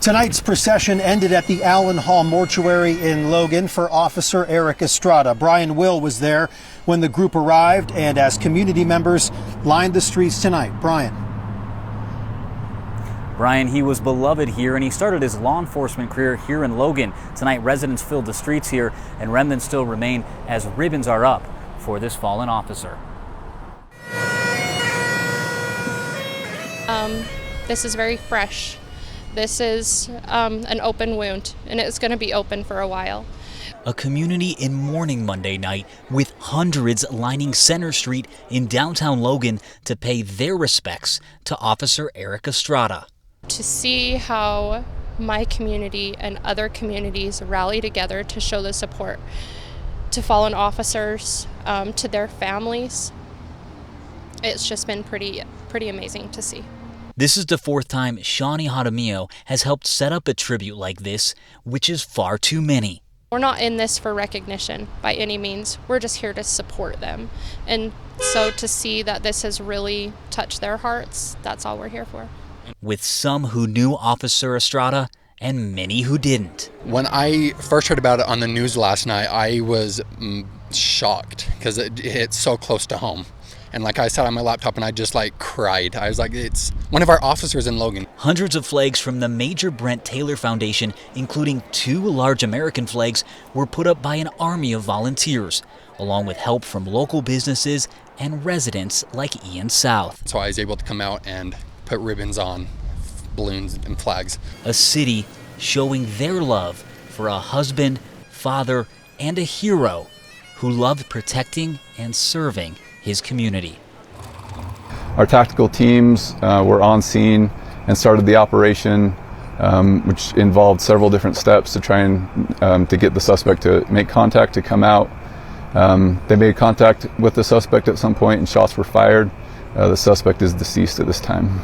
Tonight's procession ended at the Allen Hall Mortuary in Logan for Officer Eric Estrada. Brian Will was there when the group arrived and as community members lined the streets tonight. Brian, he was beloved here and he started his law enforcement career here in Logan. Tonight, residents filled the streets here and remnants still remain as ribbons are up for this fallen officer. This is very fresh. This is an open wound, and it's going to be open for a while. A community in mourning Monday night with hundreds lining Center Street in downtown Logan to pay their respects to Officer Eric Estrada. To see how my community and other communities rally together to show the support to fallen officers, to their families, it's just been pretty amazing to see. This is the fourth time Shawnee Jaramillo has helped set up a tribute like this, which is far too many. We're not in this for recognition by any means. We're just here to support them. And so to see that this has really touched their hearts, that's all we're here for. With some who knew Officer Estrada and many who didn't. When I first heard about it on the news last night, I was shocked because it hit so close to home. And like I sat on my laptop and I just cried. I was like, it's one of our officers in Logan. Hundreds of flags from the major Brent Taylor Foundation, including 2 large American flags, were put up by an army of volunteers, along with help from local businesses and residents like Ian South. So I was able to come out and put ribbons on, balloons and flags. A city showing their love for a husband, father, and a hero who loved protecting and serving his community. Our tactical teams were on scene and started the operation, which involved several different steps to try and to get the suspect to make contact, to come out. They made contact with the suspect at some point and shots were fired. The suspect is deceased at this time.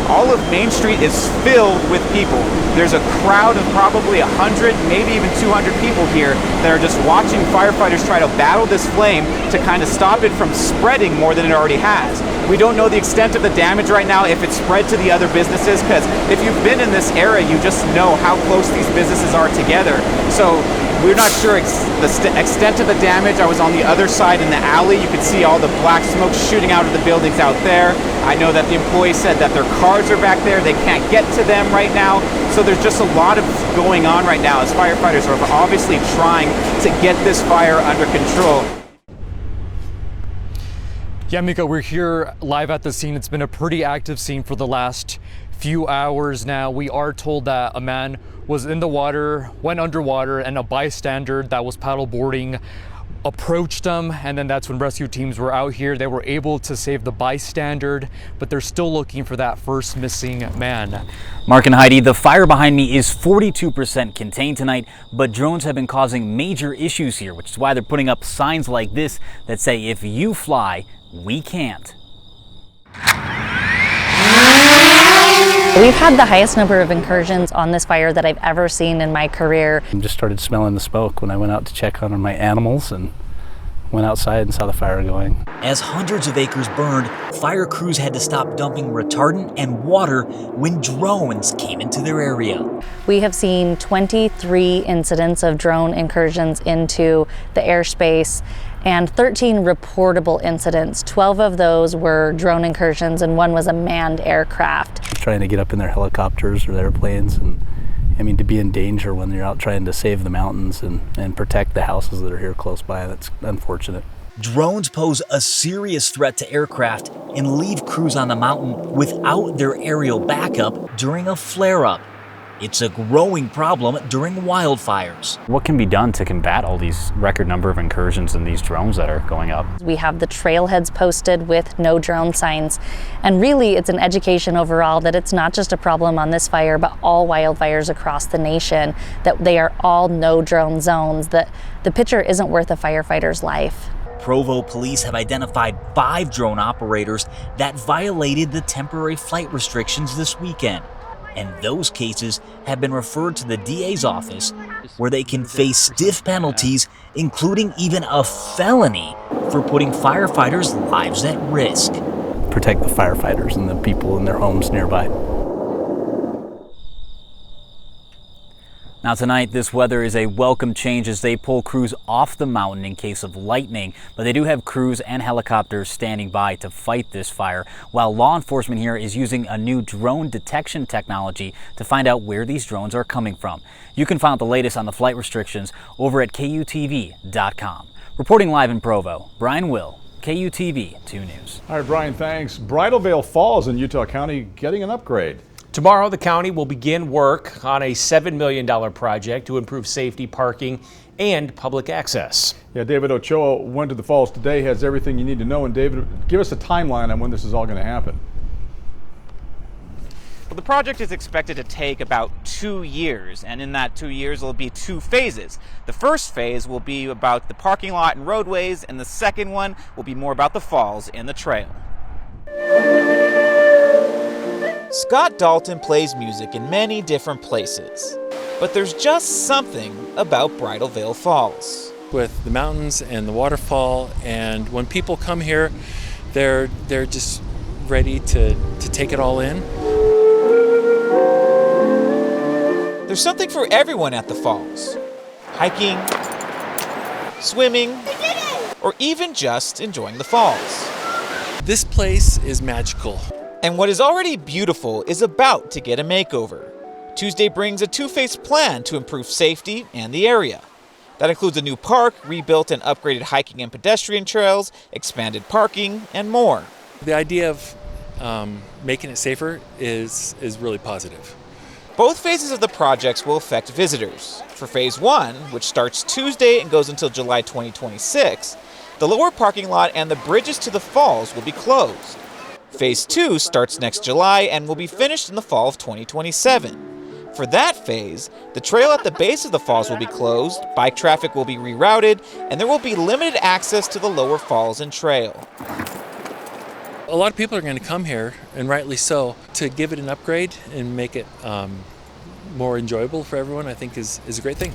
All of Main Street is filled with people. There's a crowd of probably 100, maybe even 200 people here that are just watching firefighters try to battle this flame to kind of stop it from spreading more than it already has. We don't know the extent of the damage right now, if it spread to the other businesses, because if you've been in this area, you just know how close these businesses are together. So we're not sure the extent of the damage. I was on the other side in the alley. You could see all the black smoke shooting out of the buildings out there. I know that the employees said that their cars are back there. They can't get to them right now. So there's just a lot of going on right now as firefighters are obviously trying to get this fire under control. Yeah, Mika, we're here live at the scene. It's been a pretty active scene for the last few hours now. We are told that a man was in the water, went underwater, and a bystander that was paddleboarding approached them, and then that's when rescue teams were out here. They were able to save the bystander, but they're still looking for that first missing man. Mark and Heidi, the fire behind me is 42% contained tonight, but drones have been causing major issues here, which is why they're putting up signs like this that say, if you fly, we can't. We've had the highest number of incursions on this fire that I've ever seen in my career. I just started smelling the smoke when I went out to check on my animals and went outside and saw the fire going. As hundreds of acres burned, fire crews had to stop dumping retardant and water when drones came into their area. We have seen 23 incidents of drone incursions into the airspace and 13 reportable incidents. 12 of those were drone incursions and 1 was a manned aircraft. Trying to get up in their helicopters or their airplanes, and I mean, to be in danger when you're out trying to save the mountains and protect the houses that are here close by, that's unfortunate. Drones pose a serious threat to aircraft and leave crews on the mountain without their aerial backup during a flare-up. It's a growing problem during wildfires. What can be done to combat all these record number of incursions and these drones that are going up? We have the trailheads posted with no drone signs. And really, it's an education overall that it's not just a problem on this fire, but all wildfires across the nation, that they are all no drone zones, that the picture isn't worth a firefighter's life. Provo police have identified 5 drone operators that violated the temporary flight restrictions this weekend. And those cases have been referred to the DA's office, where they can face stiff penalties, including even a felony for putting firefighters' lives at risk. Protect the firefighters and the people in their homes nearby. Now tonight, this weather is a welcome change as they pull crews off the mountain in case of lightning, but they do have crews and helicopters standing by to fight this fire, while law enforcement here is using a new drone detection technology to find out where these drones are coming from. You can find the latest on the flight restrictions over at KUTV.com. Reporting live in Provo, Brian Will, KUTV 2 News. All right, Brian, thanks. Bridal Veil Falls in Utah County getting an upgrade. Tomorrow, the county will begin work on a $7 million project to improve safety, parking, and public access. Yeah, David Ochoa went to the falls today, has everything you need to know. And David, give us a timeline on when this is all going to happen. Well, the project is expected to take about 2 years, and in that 2 years, there will be 2 phases. The first phase will be about the parking lot and roadways, and the second one will be more about the falls and the trail. Scott Dalton plays music in many different places, but there's just something about Bridal Veil Falls. With the mountains and the waterfall, and when people come here, they're just ready to take it all in. There's something for everyone at the falls. Hiking, swimming, or even just enjoying the falls. This place is magical. And what is already beautiful is about to get a makeover. Tuesday brings a two-phase plan to improve safety and the area. That includes a new park, rebuilt and upgraded hiking and pedestrian trails, expanded parking, and more. The idea of making it safer is really positive. Both phases of the projects will affect visitors. For phase 1, which starts Tuesday and goes until July 2026, the lower parking lot and the bridges to the falls will be closed. Phase 2 starts next July and will be finished in the fall of 2027. For that phase, the trail at the base of the falls will be closed, bike traffic will be rerouted, and there will be limited access to the lower falls and trail. A lot of people are going to come here, and rightly so, to give it an upgrade and make it more enjoyable for everyone, I think is a great thing.